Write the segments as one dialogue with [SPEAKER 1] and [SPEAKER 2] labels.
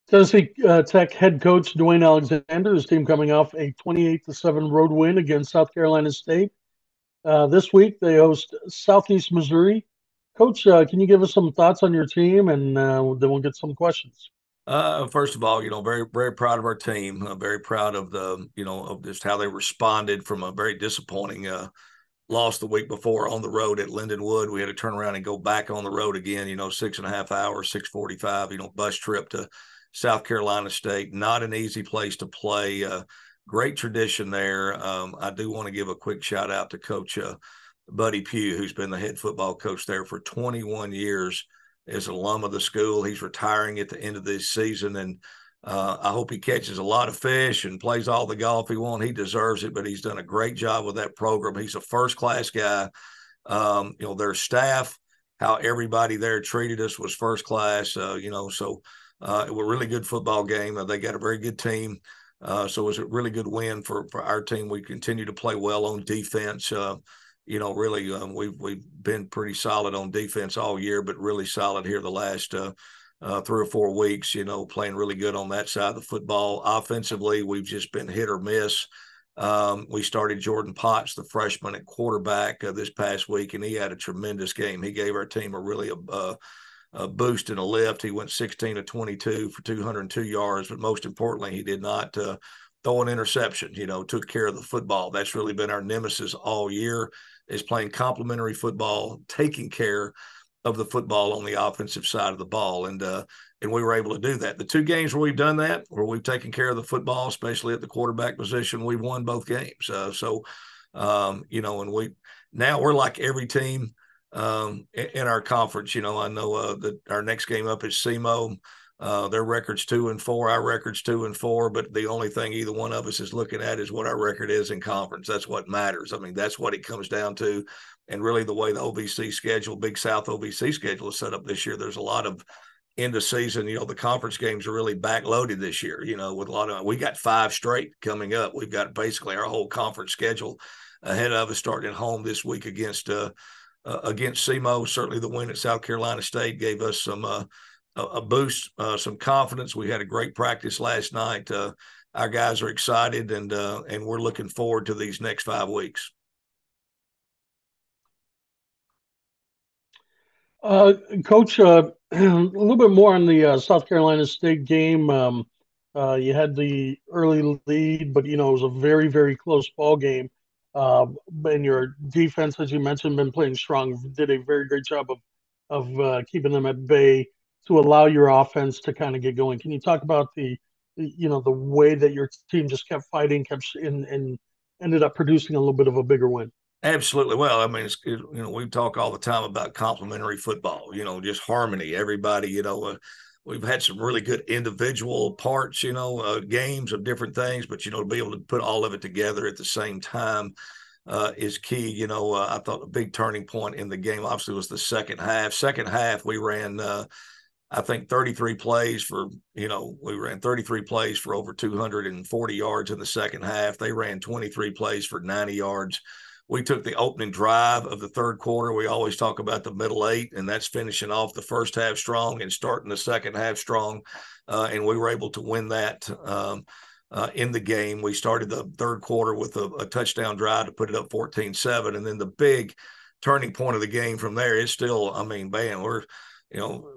[SPEAKER 1] Tennessee Tech head coach Dewayne Alexander, his team coming off a 28-7 road win against South Carolina State. This week they host Southeast Missouri. Coach, can you give us some thoughts on your team, and then we'll get some questions.
[SPEAKER 2] First of all, very, very proud of our team. Very proud of of just how they responded from a very disappointing loss the week before on the road at Lindenwood. We had to turn around and go back on the road again. 6.5 hours, 6:45. Bus trip to South Carolina State. Not an easy place to play. Great tradition there. I do want to give a quick shout out to Coach Buddy Pugh, who's been the head football coach there for 21 years. As an alum of the school, he's retiring at the end of this season, and I hope he catches a lot of fish and plays all the golf he wants. He deserves it, but he's done a great job with that program. He's a first-class guy. Their staff, how everybody there treated us was first class. So it was a really good football game. They got a very good team. So it was a really good win for our team. We continue to play well on defense. Really, we've been pretty solid on defense all year, but really solid here the last 3 or 4 weeks. Playing really good on that side of the football. Offensively, we've just been hit or miss. We started Jordan Potts, the freshman at quarterback, this past week, and he had a tremendous game. He gave our team a boost and a lift. He went 16 of 22 for 202 yards, but most importantly, he did not throw an interception. Took care of the football. That's really been our nemesis all year, is playing complementary football, taking care of the football on the offensive side of the ball. And we were able to do that. The 2 games where we've done that, where we've taken care of the football, especially at the quarterback position, we've won both games. And we're like every team in our conference. I know that our next game up is SEMO. Their record's 2-4, our record's 2-4, but the only thing either one of us is looking at is what our record is in conference. That's what matters. I mean, that's what it comes down to. And really the way the OVC schedule, big South-OVC schedule is set up this year, there's a lot of end of season, the conference games are really backloaded this year, with we got 5 straight coming up. We've got basically our whole conference schedule ahead of us, starting at home this week against SEMO. Certainly the win at South Carolina State gave us some a boost, some confidence. We had a great practice last night. Our guys are excited, and we're looking forward to these next 5 weeks.
[SPEAKER 1] Coach, a little bit more on the South Carolina State game. You had the early lead, but it was a very, very close ball game. And your defense, as you mentioned, been playing strong. Did a very great job of keeping them at bay to allow your offense to kind of get going. Can you talk about the way that your team just kept fighting, and ended up producing a little bit of a bigger win?
[SPEAKER 2] Absolutely. Well, I mean, we talk all the time about complementary football, just harmony. Everybody, we've had some really good individual parts, games of different things, but, to be able to put all of it together at the same time is key. I thought a big turning point in the game, obviously, was the second half. Second half, we ran, I think 33 plays for, we ran 33 plays for over 240 yards in the second half. They ran 23 plays for 90 yards. We took the opening drive of the third quarter. We always talk about the middle 8, and that's finishing off the first half strong and starting the second half strong. And we were able to win that in the game. We started the third quarter with a touchdown drive to put it up 14-7. And then the big turning point of the game from there is still, I mean, man, we're,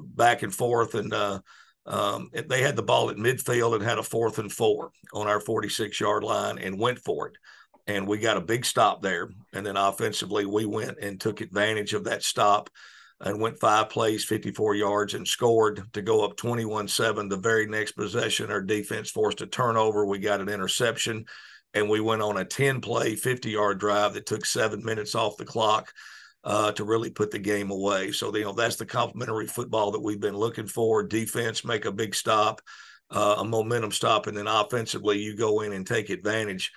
[SPEAKER 2] back and forth. And they had the ball at midfield and had a 4th and 4 on our 46-yard line and went for it. And we got a big stop there. And then offensively, we went and took advantage of that stop and went 5 plays, 54 yards, and scored to go up 21-7. The very next possession, our defense forced a turnover. We got an interception, and we went on a 10-play, 50-yard drive that took 7 minutes off the clock to really put the game away. So, that's the complementary football that we've been looking for. Defense, make a big stop, a momentum stop, and then offensively, you go in and take advantage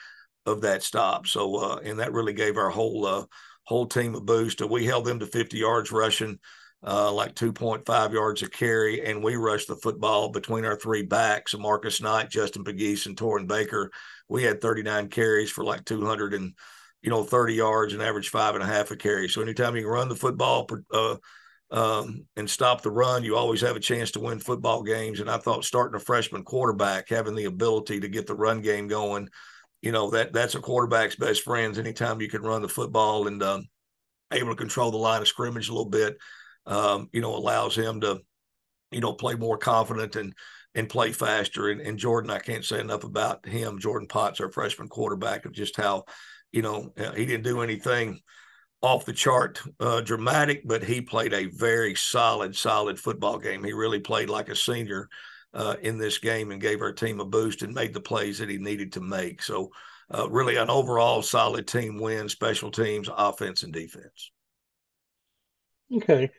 [SPEAKER 2] of that stop. So, and that really gave our whole team a boost. We held them to 50 yards rushing, like 2.5 yards a carry, and we rushed the football between our 3 backs, Marcus Knight, Justin Pegues, and Torrin Baker. We had 39 carries for like 230 yards and average 5.5 a carry. So anytime you can run the football and stop the run, you always have a chance to win football games. And I thought starting a freshman quarterback, having the ability to get the run game going, that's a quarterback's best friends. Anytime you can run the football and able to control the line of scrimmage a little bit, allows him to, play more confident and play faster. And Jordan, I can't say enough about him. Jordan Potts, our freshman quarterback, of just how, he didn't do anything off the chart dramatic, but he played a very solid football game. He really played like a senior in this game and gave our team a boost and made the plays that he needed to make. So really an overall solid team win, special teams, offense, and defense.
[SPEAKER 1] Okay.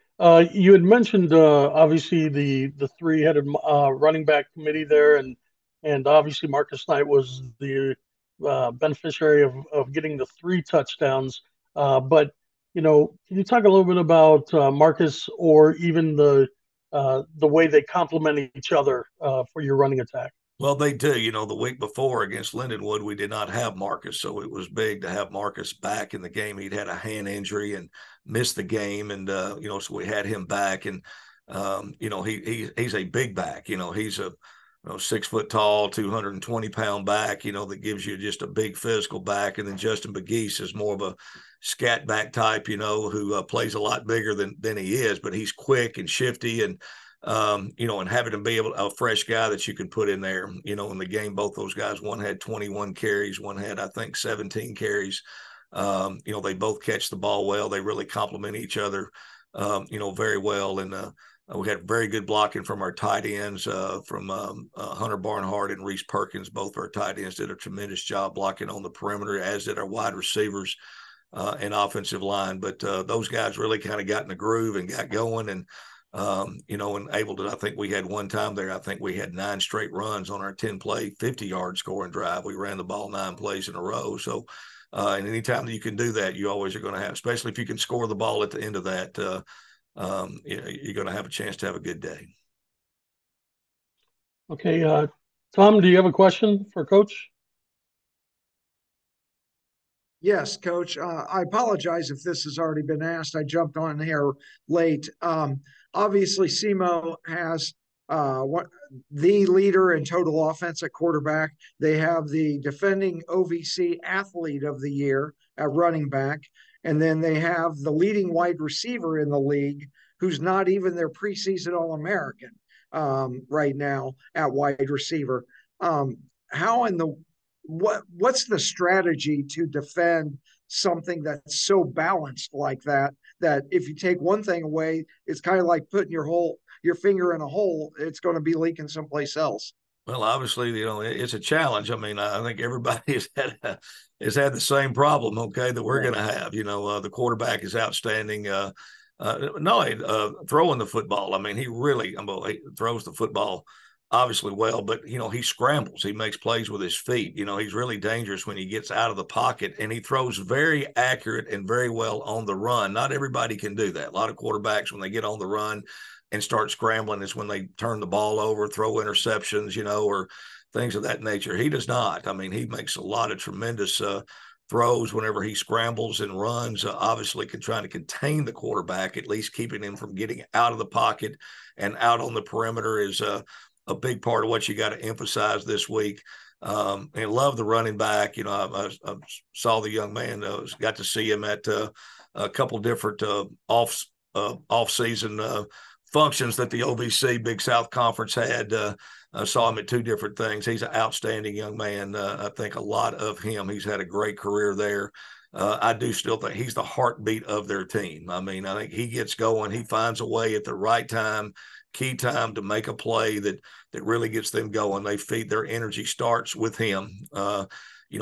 [SPEAKER 1] You had mentioned obviously the three-headed running back committee there, and obviously Marcus Knight was the beneficiary of getting the 3 touchdowns. But can you talk a little bit about Marcus, or even the way they complement each other for your running attack?
[SPEAKER 2] Well, they do. The week before against Lindenwood, we did not have Marcus, so it was big to have Marcus back in the game. He'd had a hand injury and missed the game, and so we had him back. And he's a big back. He's a 6 foot tall, 220-pound back. That gives you just a big physical back. And then Justin Begeese is more of a scat back type. Who plays a lot bigger than he is, but he's quick and shifty and. And having to be a fresh guy that you can put in there, in the game. Both those guys, one had 21 carries, one had, I think, 17 carries. They both catch the ball well. They really complement each other, very well. And we had very good blocking from our tight ends, from Hunter Barnhart and Reese Perkins. Both our tight ends did a tremendous job blocking on the perimeter, as did our wide receivers and offensive line. But those guys really kind of got in the groove and got going. And and able to, I think we had one time there, I think we had 9 straight runs on our 10-play, 50-yard scoring drive. We ran the ball 9 plays in a row. So, and anytime that you can do that, you always are going to have, especially if you can score the ball at the end of that, you're going to have a chance to have a good day.
[SPEAKER 1] Okay. Tom, do you have a question for Coach?
[SPEAKER 3] Yes, Coach. I apologize if this has already been asked. I jumped on here late. Obviously, SEMO has the leader in total offense at quarterback. They have the defending OVC athlete of the year at running back. And then they have the leading wide receiver in the league, who's not even their preseason All-American right now at wide receiver. What's the strategy to defend something that's so balanced like that if you take one thing away, it's kind of like putting your finger in a hole, it's going to be leaking someplace else?
[SPEAKER 2] Well, obviously, it's a challenge. I mean, I think everybody has had the same problem, okay, that we're going to have. The quarterback is outstanding. Throwing the football. I mean, he throws the football obviously well, but he scrambles. He makes plays with his feet. He's really dangerous when he gets out of the pocket, and he throws very accurate and very well on the run. Not everybody can do that. A lot of quarterbacks, when they get on the run and start scrambling, is when they turn the ball over, throw interceptions, or things of that nature. He does not. I mean, he makes a lot of tremendous throws whenever he scrambles and runs, obviously trying to contain the quarterback, at least keeping him from getting out of the pocket and out on the perimeter is a big part of what you got to emphasize this week. And love the running back. I saw the young man, got to see him at a couple different off-season functions that the OVC Big South Conference had. I saw him at 2 different things. He's an outstanding young man. I think a lot of him. He's had a great career there. I do still think he's the heartbeat of their team. I mean, I think he gets going. He finds a way at the right time, key time, to make a play that really gets them going. They feed their energy starts with him.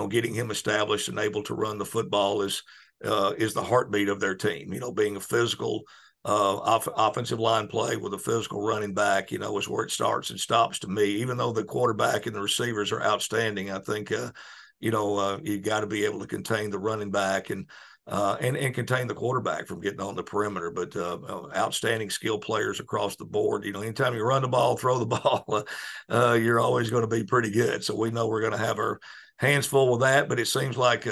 [SPEAKER 2] Getting him established and able to run the football is the heartbeat of their team. Being a physical offensive line play with a physical running back, is where it starts and stops to me. Even though the quarterback and the receivers are outstanding, I think you got to be able to contain the running back and contain the quarterback from getting on the perimeter. But outstanding skill players across the board. Anytime you run the ball, throw the ball, you're always going to be pretty good. So we know we're going to have our hands full with that. But it seems like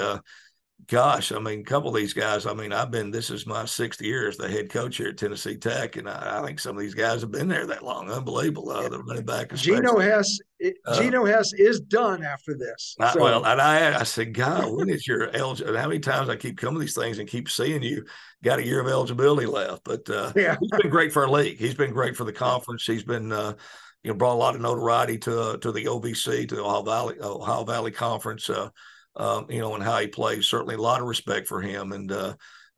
[SPEAKER 2] Gosh, I mean, a couple of these guys, I mean, this is my 6th year as the head coach here at Tennessee Tech, and I think some of these guys have been there that long. Unbelievable. The running back,
[SPEAKER 3] Geno
[SPEAKER 2] especially.
[SPEAKER 3] Hess,
[SPEAKER 2] Uh,
[SPEAKER 3] Geno Hess is done after this.
[SPEAKER 2] well,
[SPEAKER 3] So
[SPEAKER 2] and I said, God, when is your eligibility? How many times I keep coming to these things and keep seeing you got a year of eligibility left? But
[SPEAKER 3] yeah,
[SPEAKER 2] he's been great for our league. He's been great for the conference. He's been, brought a lot of notoriety to the OVC, to the Ohio Valley Conference. And how he plays. Certainly, a lot of respect for him, and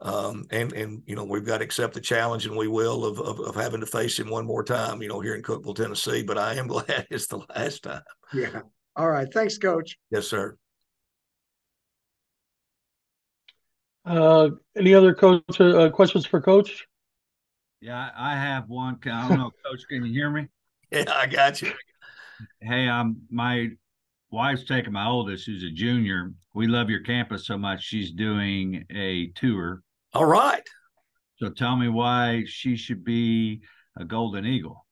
[SPEAKER 2] we've got to accept the challenge, and we will of having to face him one more time. Here in Cookeville, Tennessee. But I am glad it's the last time.
[SPEAKER 3] yeah. All right. Thanks, Coach.
[SPEAKER 2] Yes, sir.
[SPEAKER 1] Any other coach questions for Coach?
[SPEAKER 4] Yeah, I have one. I don't know, Coach, can you hear me?
[SPEAKER 2] Yeah, I got you.
[SPEAKER 4] Hey, my wife's taking my oldest, who's a junior. We love your campus so much. She's doing a tour.
[SPEAKER 2] All right.
[SPEAKER 4] So tell me why she should be a Golden Eagle.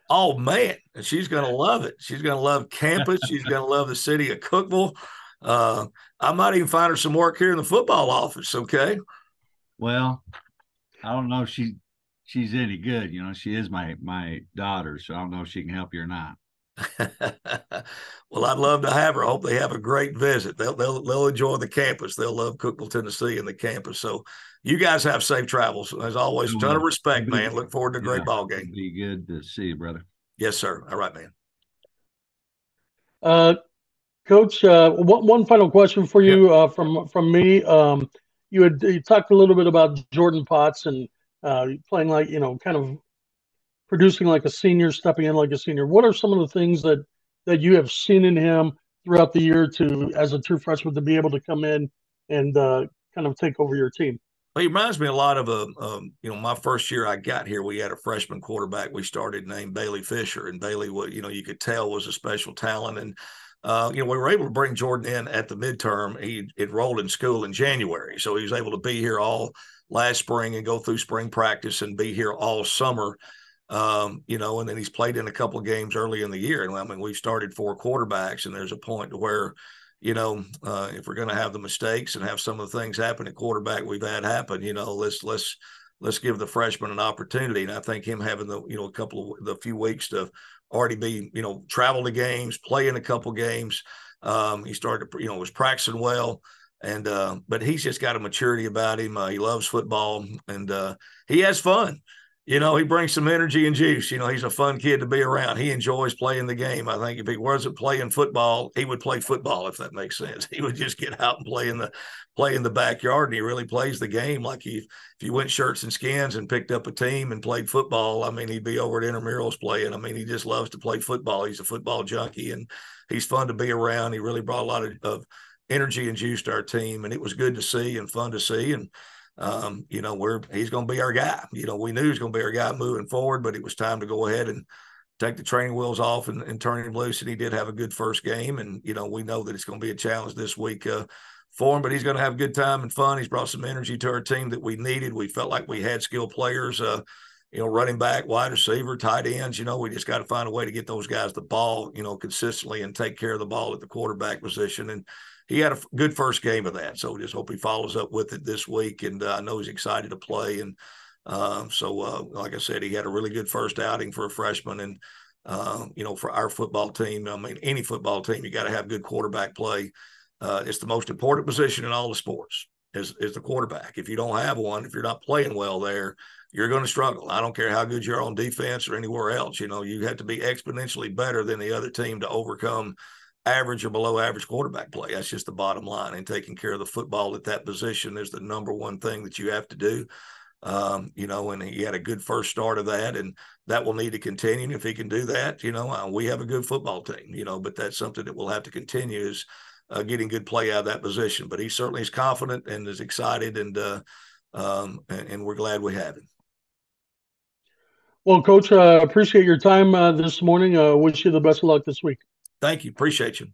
[SPEAKER 2] Oh man, she's gonna love it. She's gonna love campus. She's gonna love the city of Cookeville. I might even find her some work here in the football office. Okay.
[SPEAKER 4] Well, I don't know if she's any good. She is my daughter, so I don't know if she can help you or not.
[SPEAKER 2] Well, I'd love to have her. I hope they have a great visit. They'll enjoy the campus. They'll love Cookeville, Tennessee, and the campus. So, you guys have safe travels. As always, a ton of respect, man. Look forward to a great ball game.
[SPEAKER 4] Be good to see you, brother.
[SPEAKER 2] Yes, sir. All right, man.
[SPEAKER 1] Coach, one final question for you.
[SPEAKER 2] Yep.
[SPEAKER 1] From me. You talked a little bit about Jordan Potts and playing like kind of producing like a senior, stepping in like a senior. What are some of the things that you have seen in him throughout the year as a true freshman to be able to come in and kind of take over your team?
[SPEAKER 2] Well, he reminds me a lot of my first year I got here, we had a freshman quarterback we started named Bailey Fisher, and Bailey, you could tell was a special talent. And we were able to bring Jordan in at the midterm. He enrolled in school in January, so he was able to be here all last spring and go through spring practice and be here all summer. And then he's played in a couple of games early in the year. And I mean, we've started 4 quarterbacks, and there's a point to where, if we're going to have the mistakes and have some of the things happen at quarterback we've had happen, let's give the freshman an opportunity. And I think him having the few weeks to already be, travel to games, play in a couple games. He started, was practicing well. And, but he's just got a maturity about him. He loves football, and he has fun. He brings some energy and juice. He's a fun kid to be around. He enjoys playing the game. I think if he wasn't playing football, he would play football, if that makes sense. He would just get out and play in the backyard, and he really plays the game like if you went shirts and skins and picked up a team and played football, I mean, he'd be over at intramurals playing. I mean, he just loves to play football. He's a football junkie, and he's fun to be around. He really brought a lot of energy and juice to our team, and it was good to see and fun to see. And he's going to be our guy. We knew he was going to be our guy moving forward, but it was time to go ahead and take the training wheels off and turn him loose. And he did have a good first game. And, we know that it's going to be a challenge this week for him, but he's going to have a good time and fun. He's brought some energy to our team that we needed. We felt like we had skilled players, running back, wide receiver, tight ends. We just got to find a way to get those guys the ball, consistently and take care of the ball at the quarterback position. And he had a good first game of that. So we just hope he follows up with it this week. And I know he's excited to play. And like I said, he had a really good first outing for a freshman. And, for our football team, I mean, any football team, you got to have good quarterback play. It's the most important position in all the sports is the quarterback. If you don't have one, if you're not playing well there, you're going to struggle. I don't care how good you're on defense or anywhere else. You have to be exponentially better than the other team to overcome average or below average quarterback play. That's just the bottom line. And taking care of the football at that position is the number one thing that you have to do. And he had a good first start of that, and that will need to continue. And if he can do that, we have a good football team, but that's something that we'll have to continue is getting good play out of that position. But he certainly is confident and is excited, and we're glad we have him.
[SPEAKER 1] Well, Coach, appreciate your time this morning. Wish you the best of luck this week.
[SPEAKER 2] Thank you. Appreciate you.